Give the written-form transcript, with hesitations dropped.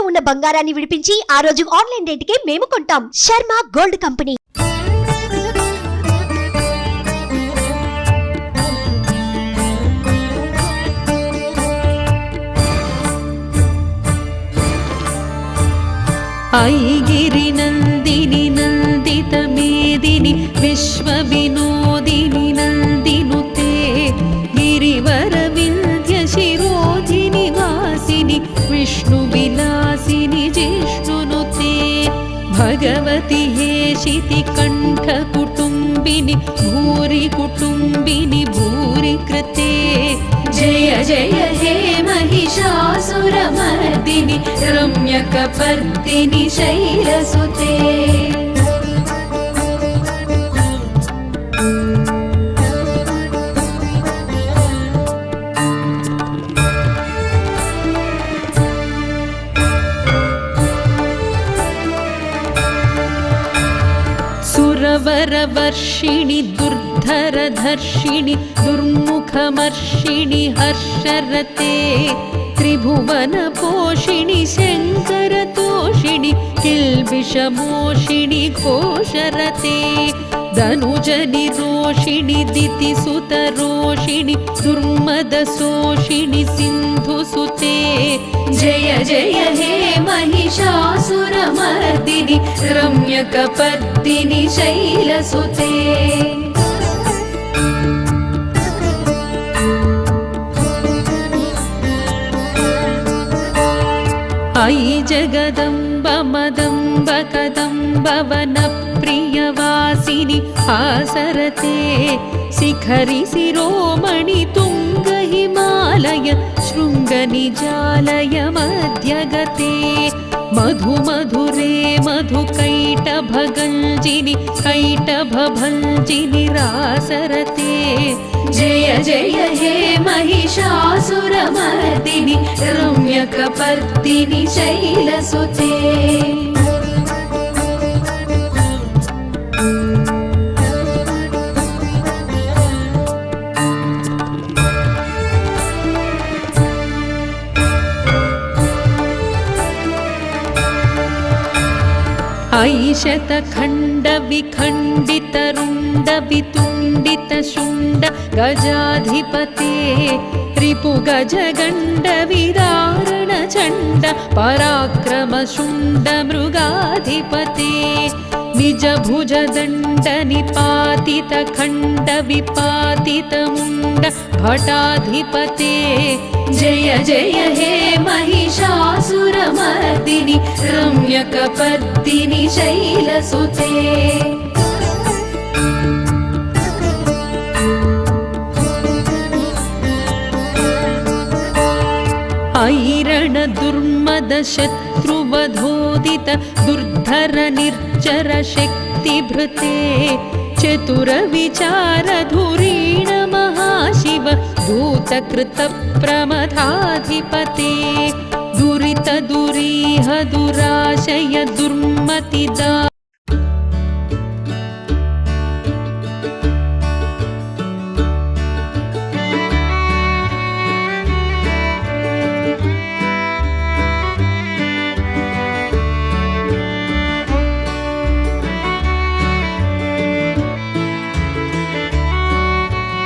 ఉన్న బంగారాన్ని విడిపించి ఆ రోజు ఆన్లైన్ రేటుకే మేము కొంటాం. Sharma gold company. ఐగిరి నందిని నందిత మేదిని విశ్వ వినోదిని నందినుతే గిరివర వింధ్య శిరోధిని వాసిని విష్ణు విలాసిని జిష్ణునుతే భగవతి హేషితి కంఠ కుటుంబిని భూరి కుటుంబిని భూరి కృతే జయ జయ హే महिषासुरमर्दिनि रम्यकपर्दिनि शैलसुते सुरवरवर्षिणि दुर्धरधर्षिणि दुर्मुखमर्षिणि हर्षरते त्रिभुवनपोषिणि शङ्करतोषिणि किल्बिषमोषिणि घोषरते धनुजनिरोषिणि दितिसुतरोषिणि दुर्मदशोषिणि सिन्धुसुते जय जय हे महिषासुरमर्दिनि रम्यकपर्दिनि शैलसुते अयि जगदम्ब मदम्ब कदम्ब वनप्रियवासिनि आसरते शिखरि शिरोमणि तुङ्ग हिमालय शृङ्गनिजालय मध्यगते मधु मधुरे मधुकैटभगञ्जिनि कैटभभञ्जिनि रासरते जय जय हे महिषासुरमर्दिनि रम्यकपर्दिनि शैलसुते ऐशतखण्ड विखण्डित रुण्ड वितुण्डित शुण्ड गजाधिपते रिपुगजगण्ड विदारण चण्ड पराक्रम शुण्ड मृगाधिपते निजभुजदण्ड निपातित खण्ड विपातित मुण्ड भटाधिपते जय जय हे महिषासुरमर्दिनि रम्यकपर्दिनि शैलसुते ऐरण दुर्मद शत्रुवधोदित दुर्धर निर्जर शक्तिभृते चतुर विचार धुरीण महाशिव दूतकृत प्रमथाधिपते दुरित दुरीह दुराशय दुर्मतिदा